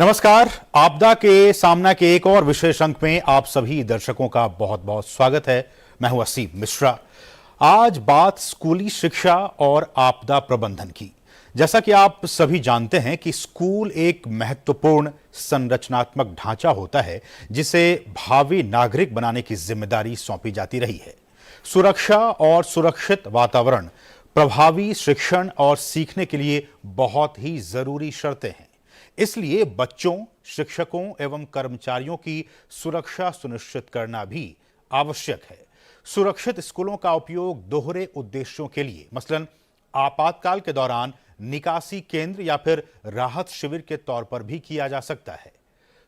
नमस्कार। आपदा के सामना के एक और विशेष अंक में आप सभी दर्शकों का बहुत बहुत स्वागत है। मैं हूं असीम मिश्रा। आज बात स्कूली शिक्षा और आपदा प्रबंधन की। जैसा कि आप सभी जानते हैं कि स्कूल एक महत्वपूर्ण संरचनात्मक ढांचा होता है जिसे भावी नागरिक बनाने की जिम्मेदारी सौंपी जाती रही है। सुरक्षा और सुरक्षित वातावरण प्रभावी शिक्षण और सीखने के लिए बहुत ही जरूरी शर्तें हैं। इसलिए बच्चों, शिक्षकों एवं कर्मचारियों की सुरक्षा सुनिश्चित करना भी आवश्यक है। सुरक्षित स्कूलों का उपयोग दोहरे उद्देश्यों के लिए, मसलन आपातकाल के दौरान निकासी केंद्र या फिर राहत शिविर के तौर पर भी किया जा सकता है।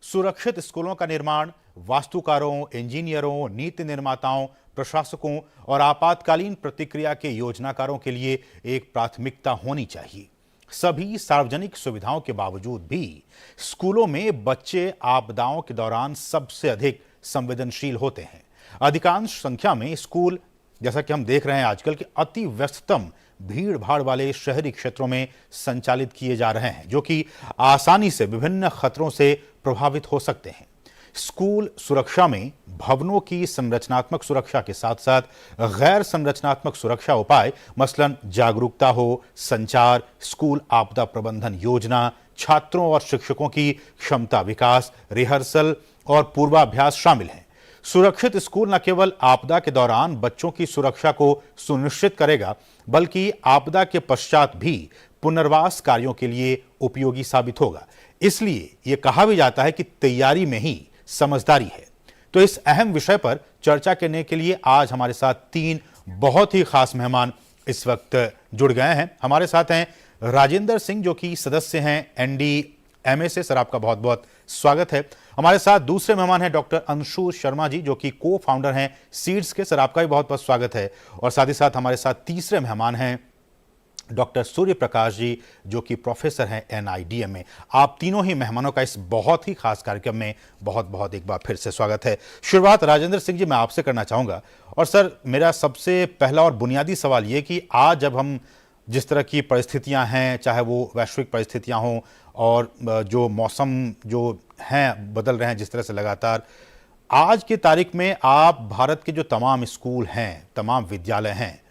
सुरक्षित स्कूलों का निर्माण वास्तुकारों, इंजीनियरों, नीति निर्माताओं, प्रशासकों और आपातकालीन प्रतिक्रिया के योजनाकारों के लिए एक प्राथमिकता होनी चाहिए। सभी सार्वजनिक सुविधाओं के बावजूद भी स्कूलों में बच्चे आपदाओं के दौरान सबसे अधिक संवेदनशील होते हैं। अधिकांश संख्या में स्कूल, जैसा कि हम देख रहे हैं आजकल के अति व्यस्ततम भीड़ भाड़ वाले शहरी क्षेत्रों में संचालित किए जा रहे हैं, जो कि आसानी से विभिन्न खतरों से प्रभावित हो सकते हैं। स्कूल सुरक्षा में भवनों की संरचनात्मक सुरक्षा के साथ साथ गैर संरचनात्मक सुरक्षा उपाय, मसलन जागरूकता हो, संचार, स्कूल आपदा प्रबंधन योजना, छात्रों और शिक्षकों की क्षमता विकास, रिहर्सल और पूर्वाभ्यास शामिल हैं। सुरक्षित स्कूल न केवल आपदा के दौरान बच्चों की सुरक्षा को सुनिश्चित करेगा, बल्कि आपदा के पश्चात भी पुनर्वास कार्यों के लिए उपयोगी साबित होगा। इसलिए यह कहा भी जाता है कि तैयारी में ही समझदारी है। तो इस अहम विषय पर चर्चा करने के लिए आज हमारे साथ तीन बहुत ही खास मेहमान इस वक्त जुड़ गए हैं। हमारे साथ हैं राजेंद्र सिंह, जो कि सदस्य हैं NDMA से। सर, आपका बहुत बहुत स्वागत है। हमारे साथ दूसरे मेहमान हैं डॉक्टर अंशु शर्मा जी, जो कि को फाउंडर हैं सीड्स के। सर, आपका भी बहुत बहुत स्वागत है। और साथ ही साथ हमारे साथ तीसरे मेहमान हैं डॉक्टर सूर्य प्रकाश जी, जो कि प्रोफेसर हैं NIDM में। आप तीनों ही मेहमानों का इस बहुत ही खास कार्यक्रम में बहुत बहुत एक बार फिर से स्वागत है। शुरुआत राजेंद्र सिंह जी मैं आपसे करना चाहूँगा। और सर, मेरा सबसे पहला और बुनियादी सवाल ये कि आज जब हम जिस तरह की परिस्थितियाँ हैं, चाहे वो वैश्विक परिस्थितियाँ हों और जो मौसम जो हैं बदल रहे हैं जिस तरह से लगातार, आज की तारीख में आप भारत के जो तमाम स्कूल हैं, तमाम विद्यालय हैं,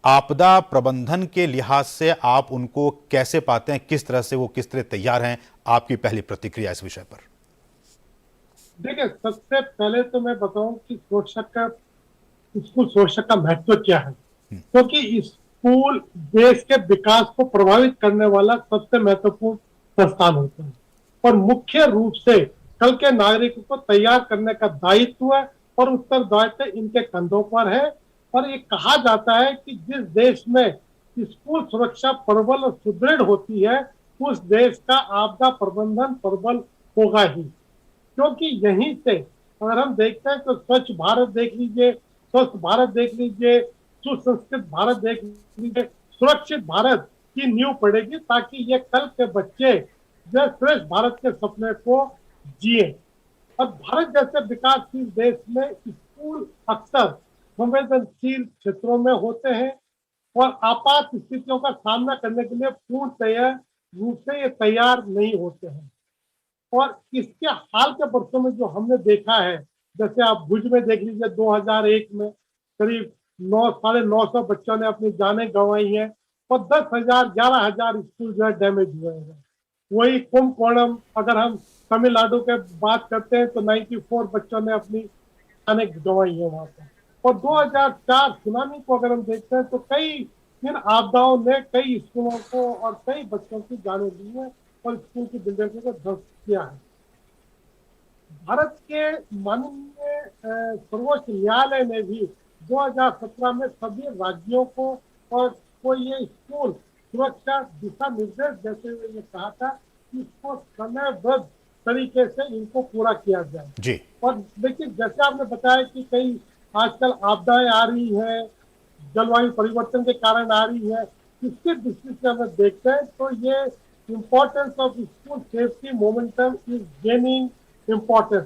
आपदा प्रबंधन के लिहाज से आप उनको कैसे पाते हैं? किस तरह से वो किस तरह तैयार हैं? आपकी पहली प्रतिक्रिया इस विषय पर। देखिए, सबसे पहले तो मैं बताऊं कि स्कूल सुरक्षा का महत्व क्या है, क्योंकि स्कूल देश के विकास को प्रभावित करने वाला सबसे महत्वपूर्ण संस्थान होता है और मुख्य रूप से कल के नागरिकों को तैयार करने का दायित्व है और उत्तरदायित्व इनके कंधों पर है। और ये कहा जाता है कि जिस देश में स्कूल सुरक्षा प्रबल और सुदृढ़ होती है, उस देश का आपदा प्रबंधन प्रबल होगा ही। क्योंकि यहीं से अगर हम देखते हैं तो स्वच्छ भारत देख लीजिए, स्वस्थ भारत देख लीजिए, सुसंस्कृत भारत देख लीजिए, सुरक्षित भारत की नींव पड़ेगी, ताकि ये कल के बच्चे जो श्रेष्ठ भारत के सपने को जिए। और भारत जैसे विकासशील देश में स्कूल अक्सर संवेदनशील क्षेत्रों में होते हैं और आपात स्थितियों का सामना करने के लिए पूर्ण रूप से ये तैयार नहीं होते हैं। और इसके हाल के वर्षों में जो हमने देखा है, जैसे आप भुज में देख लीजिए, 2001 में करीब 9,950 बच्चों ने अपनी जानें गंवाई हैं और 10,000 11,000 स्कूल जो है डैमेज हुए हैं। वही कुंभकोणम, अगर हम तमिलनाडु के बात करते हैं तो 94 बच्चों ने अपनी जानें गंवाई है वहां पर। और 2004 सुनामी को अगर हम देखते हैं तो कई इन आपदाओं ने कई स्कूलों को और कई बच्चों की जानें ली है और स्कूल की बिल्डिंगों को ध्वस्त किया है। भारत के माननीय सर्वोच्च न्यायालय ने भी 2017 में सभी राज्यों को ये स्कूल सुरक्षा दिशा निर्देश देते हुए ये कहा था कि इसको समयबद्ध तरीके से इनको पूरा किया जाए जी। और देखिए, जैसे आपने बताया कि कई आजकल आपदाएं आ रही है, जलवायु परिवर्तन के कारण आ रही है, इसके दृष्टि से हमें देखते हैं तो ये importance of school safety momentum is gaining importance.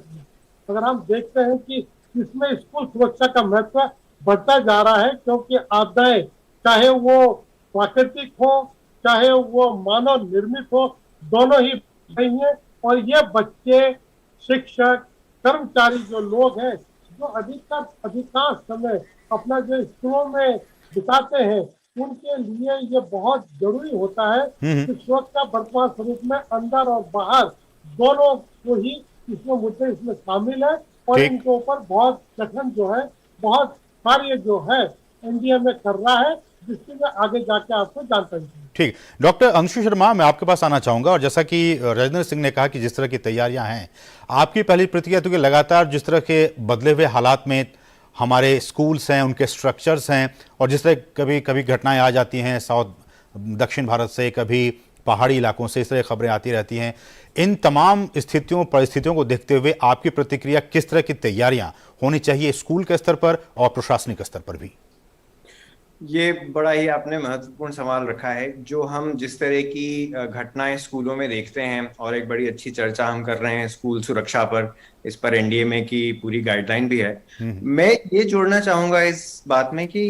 अगर हम देखते हैं कि इसमें स्कूल सुरक्षा का महत्व बढ़ता जा रहा है, क्योंकि आपदाएं चाहे वो प्राकृतिक हो चाहे वो मानव निर्मित हो, दोनों ही रही है और ये बच्चे, शिक्षक, कर्मचारी जो लोग हैं, जो अधिकांश समय अपना जो स्कूलों में बिताते हैं, उनके लिए ये बहुत जरूरी होता है हम्म। कि सुरक्षा वर्तमान स्वरूप में अंदर और बाहर दोनों को ही इसमें मुद्दे इसमें शामिल है। और ठीक। इनके ऊपर बहुत गठन जो है, बहुत कार्य जो है एनडीए में कर रहा है, जिसकी मैं आगे जाके आपको जानकारी दूंगा। ठीक। डॉक्टर अंशु शर्मा, मैं आपके पास आना चाहूंगा, और जैसा कि राजेंद्र सिंह ने कहा कि जिस तरह की तैयारियां हैं, आपकी पहली प्रतिक्रिया तो कि लगातार जिस तरह के बदले हुए हालात में हमारे स्कूल्स हैं, उनके स्ट्रक्चर्स हैं, और जिस तरह कभी कभी घटनाएं आ जाती हैं साउथ दक्षिण भारत से, कभी पहाड़ी इलाकों से, इस तरह खबरें आती रहती हैं, इन तमाम स्थितियों परिस्थितियों को देखते हुए आपकी प्रतिक्रिया, किस तरह की तैयारियां होनी चाहिए स्कूल के स्तर पर और प्रशासनिक स्तर पर भी? ये बड़ा ही आपने महत्वपूर्ण सवाल रखा है। जो हम जिस तरह की घटनाएं स्कूलों में देखते हैं, और एक बड़ी अच्छी चर्चा हम कर रहे हैं स्कूल सुरक्षा पर, इस पर एनडीए में की पूरी गाइडलाइन भी है। मैं ये जोड़ना चाहूंगा इस बात में कि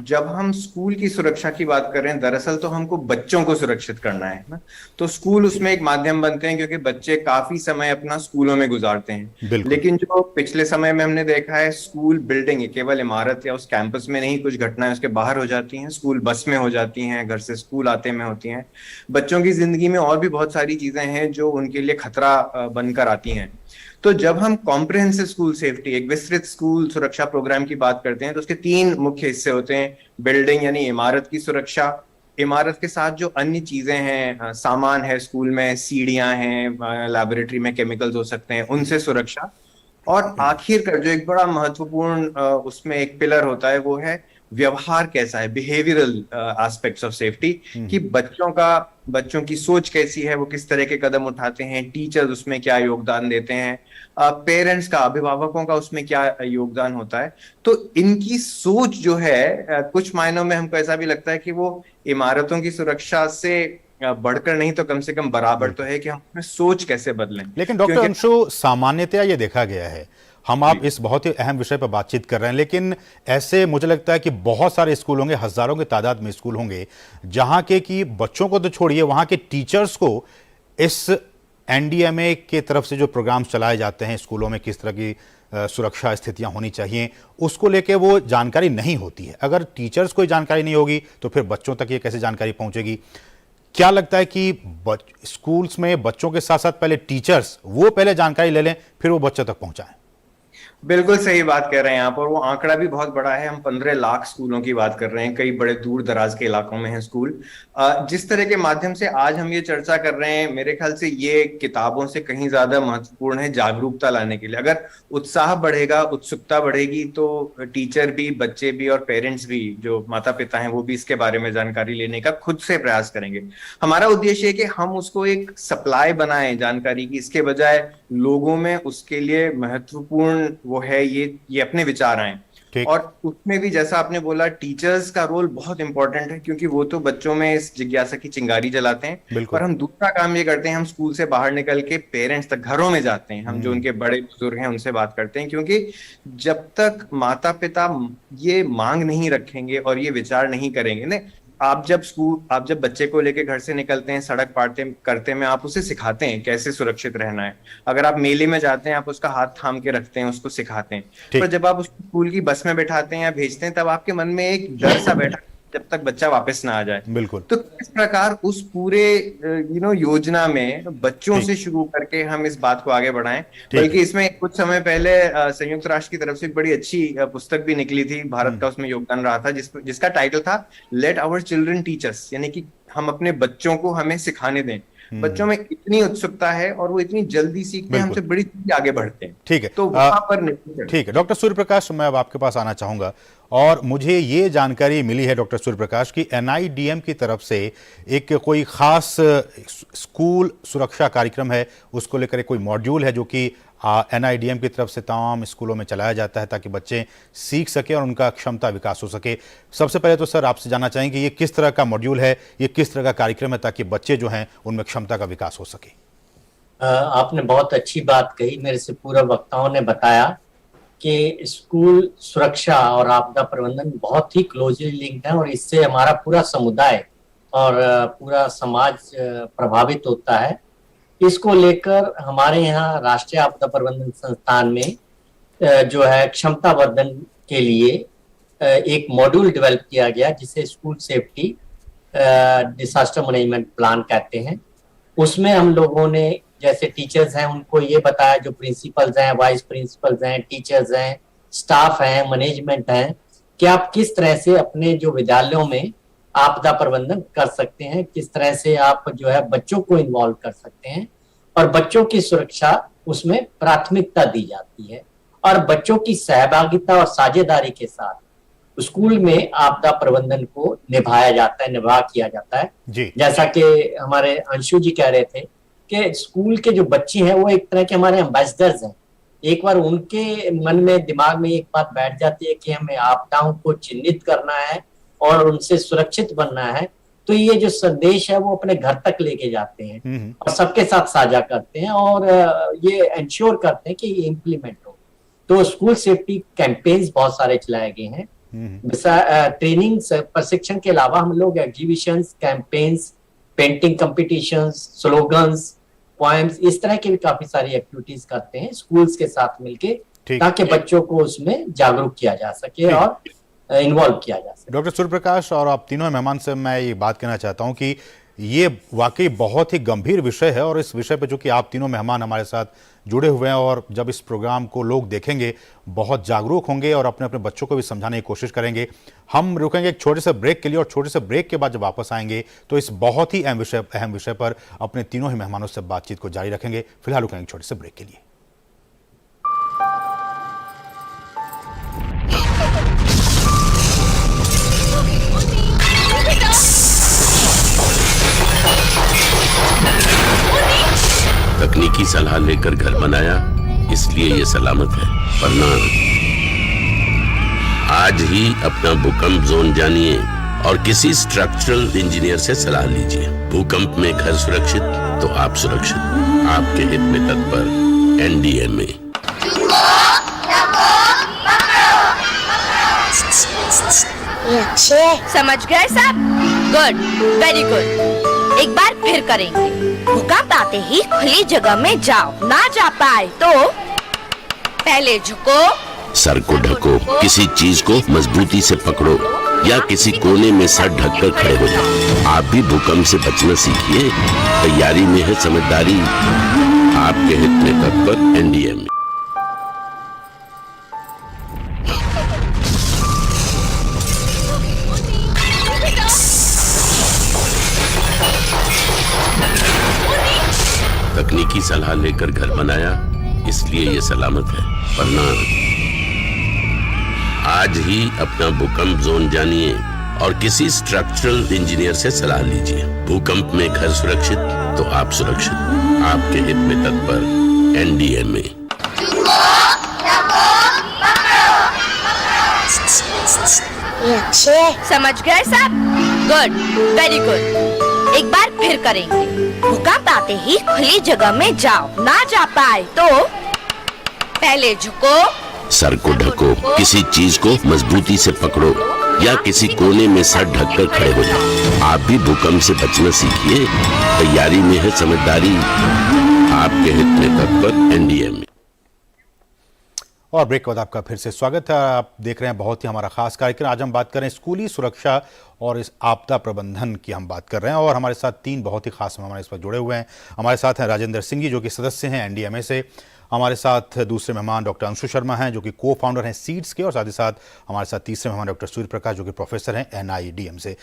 जब हम स्कूल की सुरक्षा की बात कर रहे हैं, दरअसल तो हमको बच्चों को सुरक्षित करना है ना। तो स्कूल उसमें एक माध्यम बनते हैं, क्योंकि बच्चे काफी समय अपना स्कूलों में गुजारते हैं। लेकिन जो पिछले समय में हमने देखा है, स्कूल बिल्डिंग केवल इमारत या उस कैंपस में नहीं, कुछ घटनाएं उसके बाहर हो जाती हैं, स्कूल बस में हो जाती हैं, घर से स्कूल आते में होती हैं। बच्चों की जिंदगी में और भी बहुत सारी चीजें हैं जो उनके लिए खतरा बनकर आती हैं। तो जब हम कॉम्प्रिहेंसिव स्कूल सेफ्टी, एक विस्तृत स्कूल सुरक्षा प्रोग्राम की बात करते हैं, तो उसके 3 मुख्य हिस्से होते हैं। बिल्डिंग यानी इमारत की सुरक्षा, इमारत के साथ जो अन्य चीजें हैं, सामान है स्कूल में, सीढ़ियां हैं, लैबोरेटरी में केमिकल्स हो सकते हैं, उनसे सुरक्षा। और आखिर का जो एक बड़ा महत्वपूर्ण उसमें एक पिलर होता है, वो है व्यवहार कैसा है, बिहेवियरल एस्पेक्ट्स ऑफ सेफ्टी, कि बच्चों की सोच कैसी है, वो किस तरह के कदम उठाते हैं, टीचर्स उसमें क्या योगदान देते हैं, पेरेंट्स का, अभिभावकों का उसमें क्या योगदान होता है। तो इनकी सोच जो है, कुछ मायनों में हमको ऐसा भी लगता है कि वो इमारतों की सुरक्षा से बढ़कर नहीं तो कम से कम बराबर तो है, कि हम अपनी सोच कैसे बदलें। लेकिन डॉक्टर अंशु, सामान्यतया ये देखा गया है, हम आप इस बहुत ही अहम विषय पर बातचीत कर रहे हैं, लेकिन ऐसे मुझे लगता है कि बहुत सारे स्कूल होंगे, हजारों की तादाद में स्कूल होंगे, जहां के कि बच्चों को तो छोड़िए, वहां के टीचर्स को इस एनडीएमए के तरफ से जो प्रोग्राम्स चलाए जाते हैं स्कूलों में, किस तरह की सुरक्षा स्थितियां होनी चाहिए, उसको लेके वो जानकारी नहीं होती है। अगर टीचर्स को जानकारी नहीं होगी तो फिर बच्चों तक ये कैसे जानकारी पहुंचेगी? क्या लगता है कि स्कूल्स में बच्चों के साथ साथ पहले टीचर्स वो पहले जानकारी ले लें, फिर वो बच्चों तक पहुंचाएं? बिल्कुल सही बात कह रहे हैं आप, और वो आंकड़ा भी बहुत बड़ा है। हम 15 लाख स्कूलों की बात कर रहे हैं, कई बड़े दूर दराज के इलाकों में हैं स्कूल। जिस तरह के माध्यम से आज हम ये चर्चा कर रहे हैं, मेरे ख्याल से ये किताबों से कहीं ज्यादा महत्वपूर्ण है जागरूकता लाने के लिए। अगर उत्साह बढ़ेगा, उत्सुकता बढ़ेगी, तो टीचर भी, बच्चे भी और पेरेंट्स भी, जो माता पिता हैं, वो भी इसके बारे में जानकारी लेने का खुद से प्रयास करेंगे। हमारा उद्देश्य है कि हम उसको एक सप्लाई बनाएं जानकारी की, इसके बजाय लोगों में उसके लिए महत्वपूर्ण वो है ये अपने विचार आए। और उसमें भी जैसा आपने बोला, टीचर्स का रोल बहुत इंपॉर्टेंट है, क्योंकि वो तो बच्चों में इस जिज्ञासा की चिंगारी जलाते हैं। पर हम दूसरा काम ये करते हैं, हम स्कूल से बाहर निकल के पेरेंट्स तक, घरों में जाते हैं, हम जो उनके बड़े बुजुर्ग हैं उनसे बात करते हैं, क्योंकि जब तक माता पिता ये मांग नहीं रखेंगे और ये विचार नहीं करेंगे ना, आप जब बच्चे को लेके घर से निकलते हैं, सड़क पार करते में आप उसे सिखाते हैं कैसे सुरक्षित रहना है। अगर आप मेले में जाते हैं, आप उसका हाथ थाम के रखते हैं, उसको सिखाते हैं। पर जब आप उसको स्कूल की बस में बैठाते हैं या भेजते हैं, तब आपके मन में एक डर सा बैठा जब तक बच्चा वापस ना आ जाए। बिल्कुल। तो किस प्रकार उस पूरे योजना में बच्चों से शुरू करके हम इस बात को आगे बढ़ाएं। बल्कि इसमें कुछ समय पहले संयुक्त राष्ट्र की तरफ से एक बड़ी अच्छी पुस्तक भी निकली थी, भारत का उसमें योगदान रहा था, जिसका टाइटल था let our children teach us, यानी कि हम अपने बच्चों को हमें सिखाने दें। बच्चों में इतनी उत्सुकता है और वो इतनी जल्दी सीखते हैं, हमसे बड़ी आगे बढ़ते हैं। ठीक है, तो वहां पर ठीक है। डॉक्टर सूर्य प्रकाश, मैं अब आपके पास आना चाहूंगा, और मुझे ये जानकारी मिली है डॉक्टर सूर्य प्रकाश की एनआईडीएम की तरफ से एक कोई खास स्कूल सुरक्षा कार्यक्रम है, उसको लेकर कोई मॉड्यूल है जो कि एनआईडीएम की तरफ से तमाम स्कूलों में चलाया जाता है, ताकि बच्चे सीख सके और उनका क्षमता विकास हो सके। सबसे पहले तो सर आपसे जानना चाहेंगे ये किस तरह का मॉड्यूल है, ये किस तरह का कार्यक्रम है, ताकि बच्चे जो हैं उनमें क्षमता का विकास हो सके? आपने बहुत अच्छी बात कही। मेरे से पूर्व वक्ताओं ने बताया कि स्कूल सुरक्षा और आपदा प्रबंधन बहुत ही क्लोजली लिंक्ड है, और इससे हमारा पूरा समुदाय और पूरा समाज प्रभावित होता है। इसको लेकर हमारे यहाँ राष्ट्रीय आपदा प्रबंधन संस्थान में जो है क्षमता वर्धन के लिए एक मॉड्यूल डेवलप किया गया जिसे school safety disaster management plan कहते हैं। उसमें हम लोगों ने जैसे टीचर्स हैं उनको ये बताया, जो प्रिंसिपल्स हैं, वाइस प्रिंसिपल्स हैं, टीचर्स हैं, स्टाफ हैं, मैनेजमेंट हैं, कि आप किस तरह से अपने जो विद्यालयों में आपदा प्रबंधन कर सकते हैं, किस तरह से आप जो है बच्चों को इन्वॉल्व कर सकते हैं और बच्चों की सुरक्षा उसमें प्राथमिकता दी जाती है और बच्चों की सहभागिता और साझेदारी के साथ स्कूल में आपदा प्रबंधन को निभाया किया जाता है जी। जैसा कि हमारे अंशु जी कह रहे थे कि स्कूल के जो बच्चे हैं वो एक तरह के हमारे एम्बेसडर्स हैं। एक बार उनके मन में दिमाग में एक बात बैठ जाती है कि हमें आपदाओं को चिन्हित करना है और उनसे सुरक्षित बनना है, तो ये जो संदेश है वो अपने घर तक लेके जाते हैं और सबके साथ साझा करते हैं और ये इंश्योर करते हैं कि ये इम्प्लीमेंट हो। तो स्कूल सेफ्टी कैंपेन्स बहुत सारे चलाए गए हैं। ट्रेनिंग प्रशिक्षण के अलावा हम लोग exhibitions, campaigns, painting competitions, slogans, poems, इस तरह की भी काफी सारी एक्टिविटीज करते हैं स्कूल्स के साथ मिलके, ताकि बच्चों को उसमें जागरूक किया जा सके और इन्वॉल्व किया जा सके। डॉक्टर सूर्य प्रकाश और आप तीनों मेहमान से मैं ये बात कहना चाहता हूं कि ये वाकई बहुत ही गंभीर विषय है और इस विषय पे जो कि आप तीनों मेहमान हमारे साथ जुड़े हुए हैं और जब इस प्रोग्राम को लोग देखेंगे बहुत जागरूक होंगे और अपने अपने बच्चों को भी समझाने की कोशिश करेंगे। हम रुकेंगे एक छोटे से ब्रेक के लिए और छोटे से ब्रेक के बाद जब वापस आएंगे तो इस बहुत ही अहम विषय पर अपने तीनों ही मेहमानों से बातचीत को जारी रखेंगे। फिलहाल रुकेंगे एक छोटे से ब्रेक के लिए। तकनीकी सलाह लेकर घर बनाया, इसलिए ये सलामत है, वरना आज ही अपना भूकंप जोन जानिए और किसी स्ट्रक्चरल इंजीनियर से सलाह लीजिए। भूकंप में घर सुरक्षित तो आप सुरक्षित। आपके हित में तत्पर एनडीएमए। समझ गए सब? Good, very good. एक बार फिर करेंगे। भूकंप आते ही खुली जगह में जाओ, ना जा पाए तो पहले झुको, सर को ढको, किसी चीज को मजबूती से पकड़ो या किसी कोने में सर ढककर खड़े हो जाओ। आप भी भूकंप से बचना सीखिए। तैयारी में है समझदारी। आपके हित में तत्पर एनडीएमए। तकनीकी सलाह लेकर घर बनाया, इसलिए ये सलामत है, वरना आज ही अपना भूकंप जोन जानिए और किसी स्ट्रक्चरल इंजीनियर से सलाह लीजिए। भूकंप में घर सुरक्षित तो आप सुरक्षित। आपके हित में तत्पर एनडीएमए। समझ गए सब? Good, very good. एक बार फिर करेंगे। भूकंप आते ही खुली जगह में जाओ, ना जा पाए तो पहले झुको, सर को ढको, किसी चीज को मजबूती से पकड़ो या किसी कोने में सर ढककर खड़े हो जाओ। आप भी भूकंप से बचना सीखिए। तैयारी में है समझदारी। आपके हित में तत्पर एनडीएमए। और ब्रेक के बाद आपका फिर से स्वागत है। आप देख रहे हैं बहुत ही हमारा खास कार्यक्रम। आज हम बात कर रहे हैं स्कूली सुरक्षा और इस आपदा प्रबंधन की हम बात कर रहे हैं और हमारे साथ तीन बहुत ही खास मेहमान इस पर जुड़े हुए हैं। हमारे साथ हैं राजेंद्र सिंह जी जो कि सदस्य हैं एनडीएमए से। हमारे साथ दूसरे मेहमान डॉक्टर अंशु शर्मा हैं जो कि को फाउंडर हैं सीड्स के, और साथ ही साथ हमारे साथ तीसरे मेहमान डॉक्टर सूर्य प्रकाश जो कि प्रोफेसर हैं एनआईडीएम से।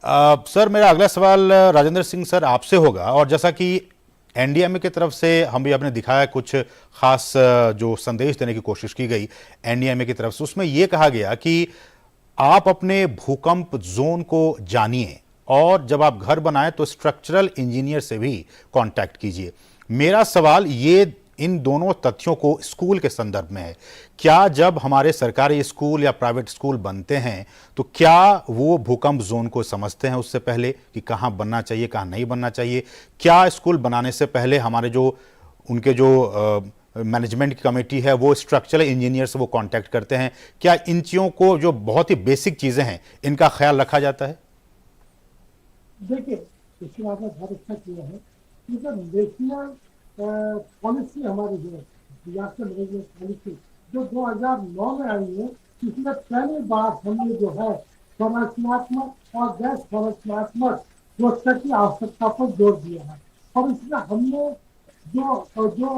सर, मेरा अगला सवाल राजेंद्र सिंह सर आपसे होगा। और जैसा कि एनडीएमए की तरफ से हम भी आपने दिखाया कुछ खास जो संदेश देने की कोशिश की गई एनडीएमए की तरफ से, उसमें यह कहा गया कि आप अपने भूकंप जोन को जानिए और जब आप घर बनाएं तो स्ट्रक्चरल इंजीनियर से भी कांटेक्ट कीजिए। मेरा सवाल ये इन दोनों तथ्यों को स्कूल के संदर्भ में है। क्या जब हमारे सरकारी स्कूल या प्राइवेट स्कूल बनते हैं तो क्या वो भूकंप जोन को समझते हैं उससे पहले कि कहाँ बनना चाहिए, कहाँ नहीं बनना चाहिए? क्या स्कूल बनाने से पहले हमारे जो उनके जो मैनेजमेंट की कमेटी है वो स्ट्रक्चरल इंजीनियर से वो कांटेक्ट करते हैं? क्या इन चीज़ों को जो बहुत ही बेसिक चीज़ें हैं इनका ख्याल रखा जाता है? देखिए, इसमें आपने बहुत अच्छा किया है जो नेशनल पॉलिसी हमारी है, डिजास्टर मैनेजमेंट पॉलिसी जो 2009 में आई है, इसमें पहली बार हमने जो है संरचनात्मक और गैर संरचनात्मक सुरक्षा की आवश्यकता पर जोर दिया है। और इसमें हमने जो जो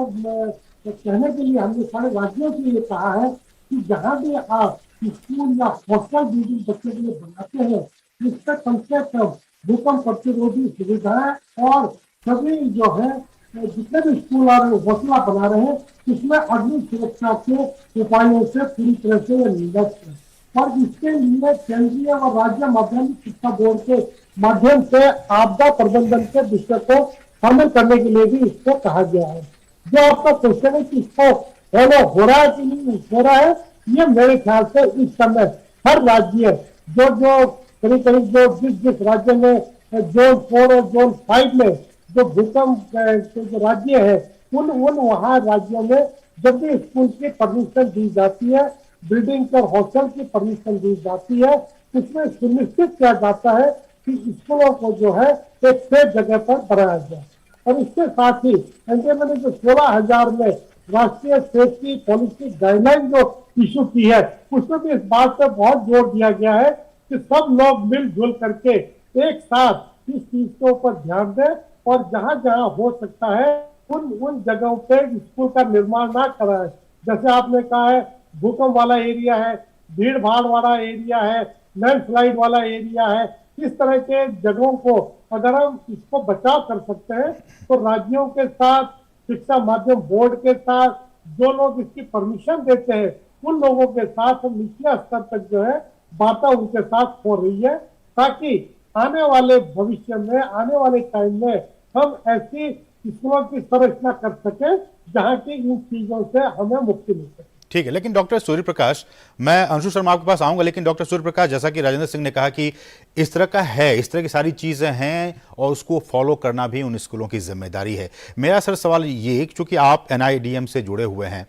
कहने के लिए हमने सारे राज्यों के लिए कहा है कि जहां भी आप स्कूल या हॉस्टल बिल्डिंग बच्चों के लिए बनाते हैं, इसका कम से कम भूकंप प्रतिरोधी सुविधाएं और सभी जो है जितने भी स्कूल और हॉस्टल बना रहे हैं, इसमें अग्नि सुरक्षा के उपायों से पूरी तरह से लैस है। और इसके लिए केंद्रीय व राज्य माध्यमिक शिक्षा बोर्ड के माध्यम से आपदा प्रबंधन के विषय को शामिल करने के लिए भी इसको कहा गया है। जो आपका क्वेश्चन है कि इसको फॉलो हो रहा है कि नहीं हो रहा है, ये मेरे ख्याल से इस समय हर राज्य जो जो करीब करीब जिस राज्य में जोन 4 और जोन 5 में जो भूकंप के जो राज्य है, उन वहां राज्यों में जब भी स्कूल की परमिशन दी जाती है, बिल्डिंग और हॉस्टल की परमिशन दी जाती है, इसमें सुनिश्चित किया जाता है कि स्कूलों को जो है एक सेफ जगह पर बनाया जाए। और इसके साथ ही एनडीए ने जो 16,000 में राष्ट्रीय सेफ्टी पॉलिसी गाइडलाइन जो इशू की है, उसमें भी इस बात पर बहुत जोर दिया गया है कि सब लोग मिलजुल करके एक साथ इस चीज के ऊपर ध्यान दें और जहां जहां हो सकता है उन जगहों पे स्कूल का निर्माण ना कराएं। जैसे आपने कहा है भूकंप वाला एरिया है, भीड़ भाड़ वाला एरिया है, लैंडस्लाइड वाला एरिया है, इस तरह के जगहों को अगर हम इसको बचाव कर सकते हैं तो राज्यों के साथ, शिक्षा माध्यम बोर्ड के साथ, जो लोग इसकी परमिशन देते हैं उन लोगों के साथ हम निचले स्तर तक जो है बातें उनके साथ हो रही है, ताकि आने वाले भविष्य में, आने वाले टाइम में हम ऐसी स्कूलों की संरचना कर सके जहां की इन चीजों से हमें मुक्ति मिल सके। ठीक है, लेकिन डॉक्टर सूर्य प्रकाश, मैं अंशु शर्मा आपके पास आऊंगा, लेकिन डॉक्टर सूर्य प्रकाश, जैसा कि राजेंद्र सिंह ने कहा कि इस तरह का है, इस तरह की सारी चीजें हैं और उसको फॉलो करना भी उन स्कूलों की जिम्मेदारी है। मेरा सर सवाल ये, क्योंकि आप एनआईडीएम से जुड़े हुए हैं,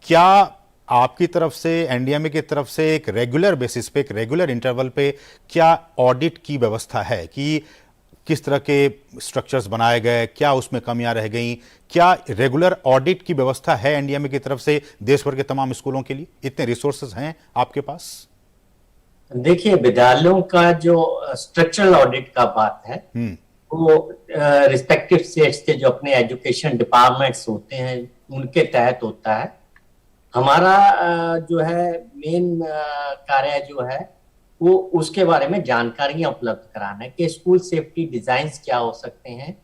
क्या आपकी तरफ से, एनडीएमए की तरफ से एक रेगुलर बेसिस पे, एक रेगुलर इंटरवल पे क्या ऑडिट की व्यवस्था है कि किस तरह के स्ट्रक्चर्स बनाए गए, क्या उसमें कमियां रह गई, क्या रेगुलर ऑडिट की व्यवस्था है एनडीएमए की तरफ से देश भर के तमाम स्कूलों के लिए? इतने रिसोर्सेज हैं आपके पास? देखिए, विद्यालयों का जो स्ट्रक्चरल ऑडिट का बात है, वो रिस्पेक्टिव स्टेट्स के जो अपने एजुकेशन डिपार्टमेंट्स होते हैं उनके तहत होता है। हमारा जो है मेन कार्य जो है वो उसके बारे में जानकारियां उपलब्ध कराना है कि स्कूल सेफ्टी डिजाइन्स क्या हो सकते हैं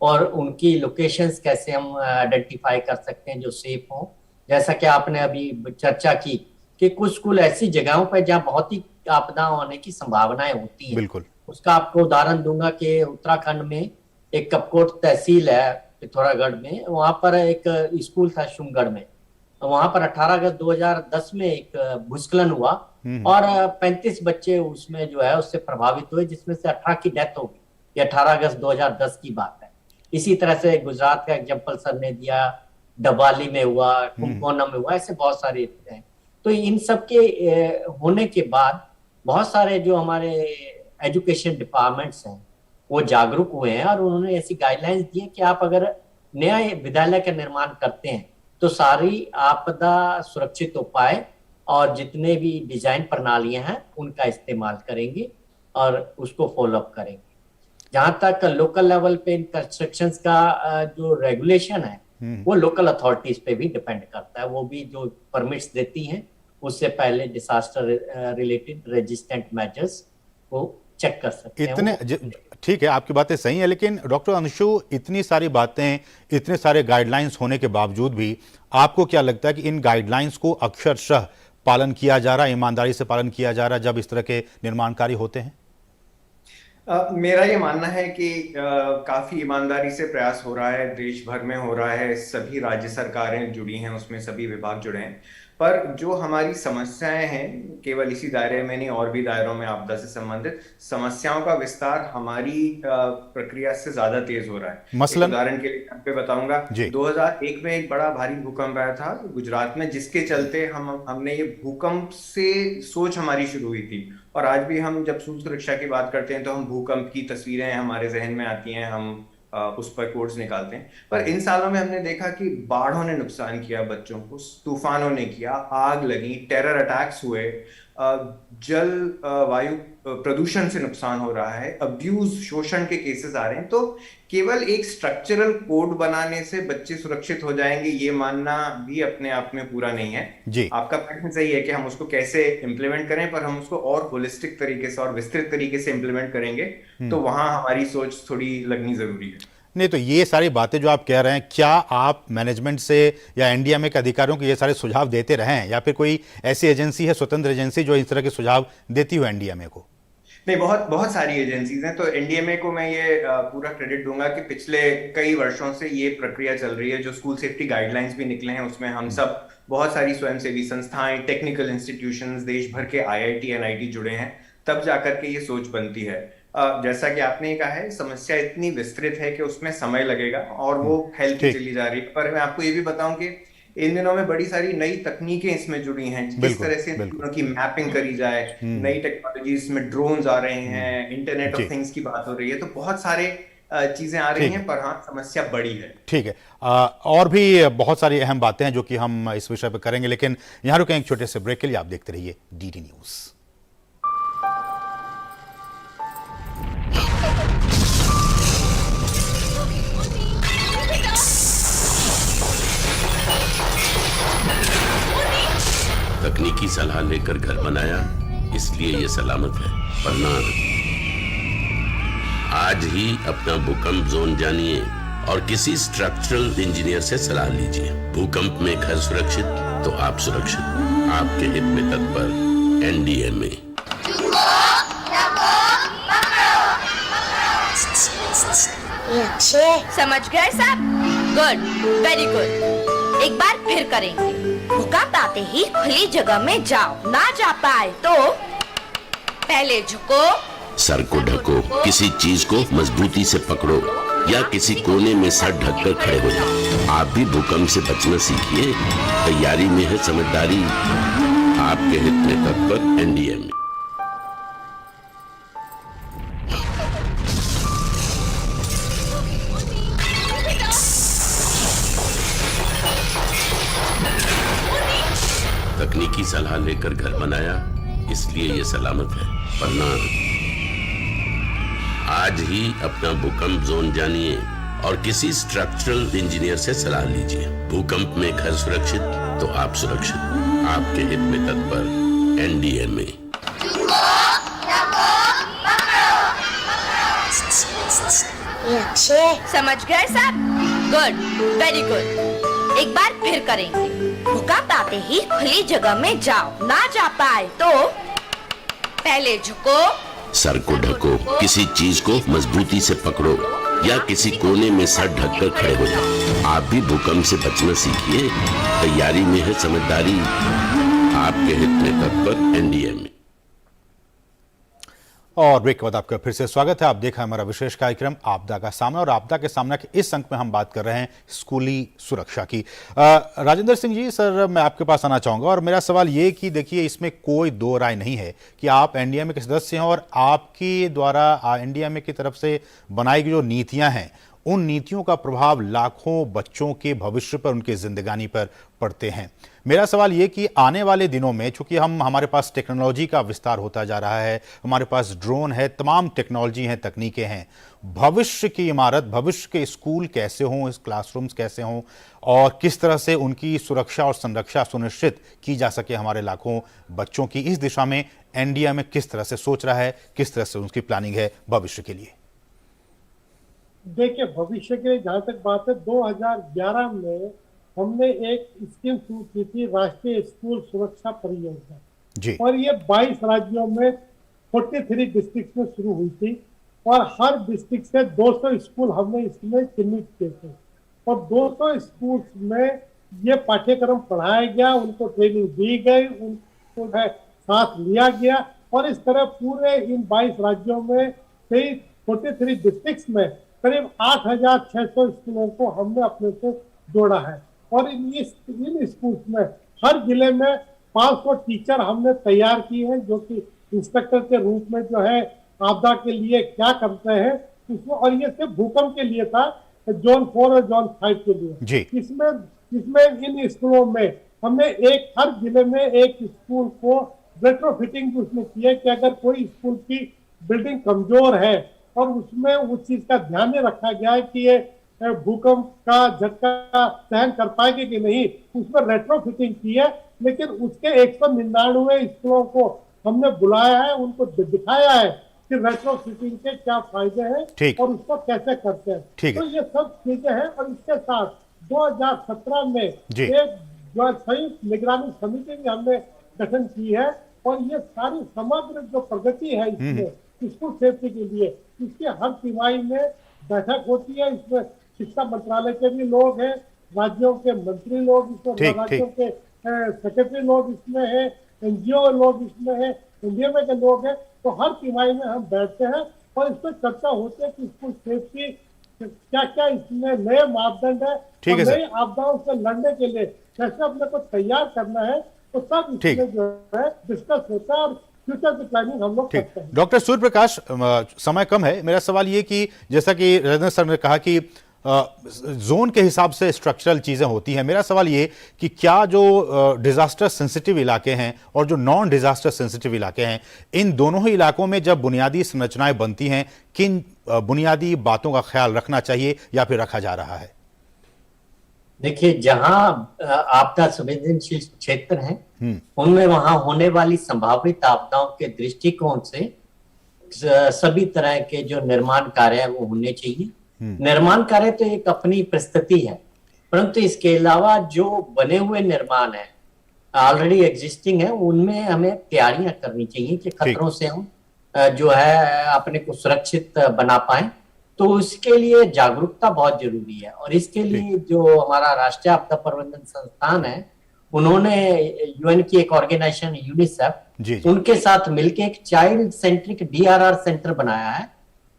और उनकी लोकेशंस कैसे हम आइडेंटिफाई कर सकते हैं जो सेफ हो। जैसा कि आपने अभी चर्चा की कि कुछ स्कूल ऐसी जगहों पर जहां बहुत ही आपदा होने की संभावनाएं होती हैं। बिल्कुल। उसका आपको उदाहरण दूंगा कि उत्तराखंड में एक कपकोट तहसील है पिथौरागढ़ में, वहां पर एक स्कूल था शुमगढ़ में, वहां पर 18 अगस्त 2010 में एक भूस्खलन हुआ और 35 बच्चे उसमें जो है उससे प्रभावित हुए, जिसमें से 18 की डेथ हो गई। ये 18 अगस्त 2010 की बात है। इसी तरह से गुजरात का एग्जाम्पल सर ने दिया, डबाली में हुआ, कुंभकोणम में हुआ, ऐसे बहुत सारे हैं। तो इन सब के होने के बाद बहुत सारे जो हमारे एजुकेशन डिपार्टमेंट्स हैं वो जागरूक हुए हैं और उन्होंने ऐसी गाइडलाइंस दी है कि आप अगर नया विद्यालय का निर्माण करते हैं तो सारी आपदा सुरक्षित उपाय और जितने भी डिजाइन प्रणालियां हैं उनका इस्तेमाल करेंगे और उसको फॉलो अप करेंगे। जहां तक लोकल लेवल पे इन कंस्ट्रक्शंस का जो रेगुलेशन है वो लोकल अथॉरिटीज पे भी डिपेंड करता है। वो भी जो परमिट्स देती हैं उससे पहले डिजास्टर रिलेटेड रेजिस्टेंट मेजर्स को चेक कर सकते हैं। इतने ठीक है, आपकी बातें सही है, लेकिन डॉक्टर अंशु, इतनी सारी बातें, इतने सारे गाइडलाइंस होने के बावजूद भी आपको क्या लगता है कि इन गाइडलाइंस को अक्षरशः पालन किया जा रहा है, ईमानदारी से पालन किया जा रहा है जब इस तरह के निर्माण कार्य होते हैं? मेरा ये मानना है कि काफी ईमानदारी से प्रयास हो रहा है, देश भर में हो रहा है, सभी राज्य सरकारें जुड़ी हैं उसमें, सभी विभाग जुड़े हैं। पर जो हमारी समस्याएं हैं, केवल इसी दायरे में नहीं और भी दायरों में आपदा से संबंधित समस्याओं का विस्तार हमारी प्रक्रिया से ज्यादा तेज हो रहा है। मसलन उदाहरण के लिए पे बताऊंगा, 2001 में एक बड़ा भारी भूकंप आया था गुजरात में, जिसके चलते हमने ये भूकंप से सोच हमारी शुरू हुई थी। और आज भी हम जब स्कूल सुरक्षा की बात करते हैं तो हम भूकंप की तस्वीरें हमारे जहन में आती हैं, हम उस पर कोड्स निकालते हैं। पर इन सालों में हमने देखा कि बाढ़ों ने नुकसान किया बच्चों को, तूफानों ने किया, आग लगी, टेरर अटैक्स हुए, जल वायु प्रदूषण से नुकसान हो रहा है, अब्यूज शोषण के केसेस आ रहे हैं। तो केवल एक स्ट्रक्चरल कोड बनाने से बच्चे सुरक्षित हो जाएंगे ये मानना भी अपने आप में पूरा नहीं है जी। आपका प्रश्न सही है कि हम उसको कैसे इम्प्लीमेंट करें, पर हम उसको और होलिस्टिक तरीके से और विस्तृत तरीके से इम्प्लीमेंट करेंगे तो वहां हमारी सोच थोड़ी लगनी जरूरी है। नहीं, तो ये सारी बातें जो आप कह रहे हैं, क्या आप मैनेजमेंट से या एनडीएमए के अधिकारियों को ये सारे सुझाव देते रहे हैं, या फिर कोई ऐसी एजेंसी है, स्वतंत्र एजेंसी, जो इस तरह के सुझाव देती हो एनडीएमए को? नहीं, बहुत बहुत सारी एजेंसीज हैं। तो एनडीएमए को मैं ये पूरा क्रेडिट दूंगा कि पिछले कई वर्षों से ये प्रक्रिया चल रही है। जो स्कूल सेफ्टी गाइडलाइंस भी निकले हैं उसमें हम सब, बहुत सारी स्वयंसेवी संस्थाएं, टेक्निकल इंस्टीट्यूशंस, देश भर के आईआईटी एनआईटी जुड़े हैं, तब जाकर के ये सोच बनती है। जैसा कि आपने कहा है, समस्या इतनी विस्तृत है कि उसमें समय लगेगा और वो फैलती चली जा रही है। पर मैं आपको ये भी बताऊं कि इन दिनों में बड़ी सारी नई तकनीकें इसमें जुड़ी हैं, किस तरह से की मैपिंग करी जाए, नई टेक्नोलॉजीज में ड्रोन्स आ रहे हैं, इंटरनेट ऑफ थिंग्स की बात हो रही है, तो बहुत सारे चीजें आ रही हैं, पर हाँ, समस्या बड़ी है। ठीक है, और भी बहुत सारी अहम बातें हैं जो कि हम इस विषय पर करेंगे, लेकिन यहां रुकें एक छोटे से ब्रेक के लिए। आप देखते रहिए डीडी न्यूज। तकनीकी सलाह लेकर घर बनाया, इसलिए ये सलामत है, वरना आज ही अपना भूकंप जोन जानिए और किसी स्ट्रक्चरल इंजीनियर से सलाह लीजिए। भूकंप में घर सुरक्षित तो आप सुरक्षित। आपके हित में तत्पर एनडीएमए। समझ गए सब? Good, very good. एक बार फिर करेंगे। भूकंप आते ही खुली जगह में जाओ, ना जा पाए तो पहले झुको, सर को ढको, किसी चीज को मजबूती से पकड़ो या किसी कोने में सर ढककर खड़े हो जाओ। आप भी भूकंप से बचना सीखिए, तैयारी में है समझदारी। आपके हित में तत्पर एनडीएमए। तकनीकी सलाह लेकर घर बनाया, इसलिए ये सलामत है, वरना आज ही अपना भूकंप जोन जानिए और किसी स्ट्रक्चरल इंजीनियर से सलाह लीजिए। भूकंप में घर सुरक्षित तो आप सुरक्षित। आपके हित में तत्पर एनडीएमए। समझ गए सब? Good, very good. एक बार फिर करेंगे। भूकंप आते ही खुली जगह में जाओ, ना जा पाए तो पहले झुको, सर को ढको, किसी चीज को मजबूती से पकड़ो या किसी कोने में सर ढककर खड़े हो जाओ। आप भी भूकंप से बचना सीखिए, तैयारी में है समझदारी। आपके हित में तत्पर एनडीएमए। और ब्रेक के बाद आपका फिर से स्वागत है। आप देखा हमारा विशेष कार्यक्रम आपदा का सामना, और आपदा के सामना के इस अंक में हम बात कर रहे हैं स्कूली सुरक्षा की। राजेंद्र सिंह जी, सर मैं आपके पास आना चाहूंगा, और मेरा सवाल ये कि देखिए, इसमें कोई दो राय नहीं है कि आप एनडीएमए के सदस्य हैं, और आपकी द्वारा एनडीएमए की तरफ से बनाई गई जो नीतियां हैं, उन नीतियों का प्रभाव लाखों बच्चों के भविष्य पर, उनके जिंदगानी पर पड़ते हैं। मेरा सवाल ये कि आने वाले दिनों में, चूंकि हमारे पास टेक्नोलॉजी का विस्तार होता जा रहा है, हमारे पास ड्रोन है, तमाम टेक्नोलॉजी हैं, तकनीकें हैं, भविष्य की इमारत, भविष्य के स्कूल कैसे हों, इस क्लासरूम्स कैसे हों, और किस तरह से उनकी सुरक्षा और संरक्षा सुनिश्चित की जा सके हमारे लाखों बच्चों की, इस दिशा में एनडीएमए किस तरह से सोच रहा है, किस तरह से उसकी प्लानिंग है भविष्य के लिए? देखिए, भविष्य के लिए जहां तक बात है, 2011 में हमने एक स्कीम शुरू की थी, राष्ट्रीय स्कूल सुरक्षा परियोजना जी, और ये 22 राज्यों में 43 डिस्ट्रिक्ट में शुरू हुई थी, और हर डिस्ट्रिक्ट से 200 स्कूल हमने इसमें चिन्हित किए थे, और 200 स्कूल में ये पाठ्यक्रम पढ़ाया गया, उनको ट्रेनिंग दी गई, उनको साथ लिया गया, और इस तरह पूरे इन 22 राज्यों में 43 डिस्ट्रिक्ट में करीब 8,600 स्कूलों को हमने अपने से जोड़ा है। और इन स्कूल में हर जिले में 500 टीचर हमने तैयार किए हैं, जो कि इंस्ट्रक्टर के रूप में जो है आपदा के लिए क्या करते हैं इसमें, और ये सिर्फ भूकंप के लिए था, जोन 4 और जोन 5 के लिए। जी। इसमें इन स्कूलों में हमने हर जिले में एक स्कूल को रेट्रोफिटिंग भी उसमें की है कि अगर कोई स्कूल की बिल्डिंग कमजोर है और उसमें उस चीज का ध्यान नहीं रखा गया है कि ये भूकंप का झटका सहन कर पाएगी कि नहीं, उसमें रेट्रोफिटिंग की है। लेकिन उसके 199 स्कूलों को हमने बुलाया है, उनको दिखाया है कि रेट्रोफिटिंग के क्या फायदे हैं और उसको कैसे करते हैं। तो ये सब चीजें हैं। और इसके साथ 2017 में एक जो संयुक्त निगरानी समिति भी हमने गठन की है, और ये सारी समग्र जो प्रगति है इसमें स्कूल सेफ्टी के लिए, इसके हर तिमाही में बैठक होती है। इसमें शिक्षा मंत्रालय के भी लोग हैं, राज्यों के मंत्री लोग इसमें, राज्यों के सेक्रेटरी लोग इसमें है, एनजीओ लोग इसमें है, इंडिया में के लोग हैं। तो हर तिमाही में हम बैठते हैं और इस पर चर्चा होती है कि स्कूल सेफ्टी क्या क्या इसमें नए मापदंड है और नई आपदाओं से लड़ने के लिए कैसे अपने को तैयार करना है। तो सब इसमें जो है डिस्कस होता है और फ्यूचर की प्लानिंग हम लोग करते हैं। डॉक्टर सूर्य प्रकाश, समय कम है, मेरा सवाल ये कि जैसा कि राजेंद्र सर ने कहा कि जोन के हिसाब से स्ट्रक्चरल चीजें होती हैं, मेरा सवाल ये कि क्या जो डिजास्टर सेंसिटिव इलाके हैं और जो नॉन डिजास्टर सेंसिटिव इलाके हैं, इन दोनों ही इलाकों में जब बुनियादी संरचनाएं बनती हैं, किन बुनियादी बातों का ख्याल रखना चाहिए या फिर रखा जा रहा है? देखिए, जहां आपदा संवेदनशील क्षेत्र हैं, उनमें वहां होने वाली संभावित आपदाओं के दृष्टिकोण से सभी तरह के जो निर्माण कार्य है वो होने चाहिए। निर्माण कार्य तो एक अपनी प्रस्तुति है, परंतु इसके अलावा जो बने हुए निर्माण है, ऑलरेडी एग्जिस्टिंग है, उनमें हमें तैयारियां करनी चाहिए कि खतरों से हम जो है अपने को सुरक्षित बना पाए। तो उसके लिए जागरूकता बहुत जरूरी है। और इसके लिए जो हमारा राष्ट्रीय आपदा प्रबंधन संस्थान है, उन्होंने यूएन की एक ऑर्गेनाइजेशन यूनिसेफ, उनके साथ मिलकर एक चाइल्ड सेंट्रिक DRR सेंटर बनाया है,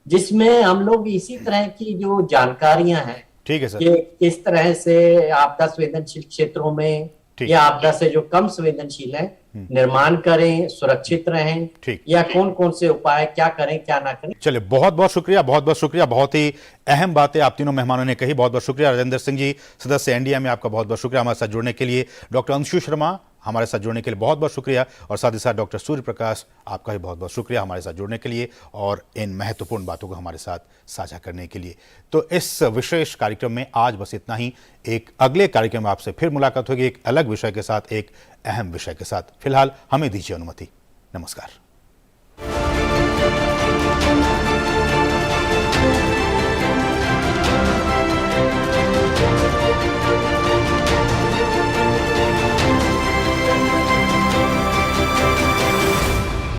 जिसमें हम लोग इसी तरह की जो जानकारियां हैं, ठीक है सर, कि किस तरह से आपदा संवेदनशील क्षेत्रों में या आपदा से जो कम संवेदनशील है निर्माण करें, सुरक्षित रहें, या कौन कौन से उपाय क्या करें क्या ना करें। चलिए, बहुत बहुत शुक्रिया, बहुत बहुत शुक्रिया। बहुत ही अहम बातें आप तीनों मेहमानों ने कही। बहुत बहुत शुक्रिया। राजेंद्र सिंह जी, सदस्य NDA में, आपका बहुत बहुत शुक्रिया हमारे साथ जुड़ने के लिए। डॉक्टर अंशु शर्मा, हमारे साथ जुड़ने के लिए बहुत बहुत शुक्रिया। और साथ ही साथ डॉक्टर सूर्य प्रकाश, आपका भी बहुत बहुत शुक्रिया हमारे साथ जुड़ने के लिए और इन महत्वपूर्ण बातों को हमारे साथ साझा करने के लिए। तो इस विशेष कार्यक्रम में आज बस इतना ही। एक अगले कार्यक्रम में आपसे फिर मुलाकात होगी, एक अलग विषय के साथ, एक अहम विषय के साथ। फिलहाल हमें दीजिए अनुमति। नमस्कार।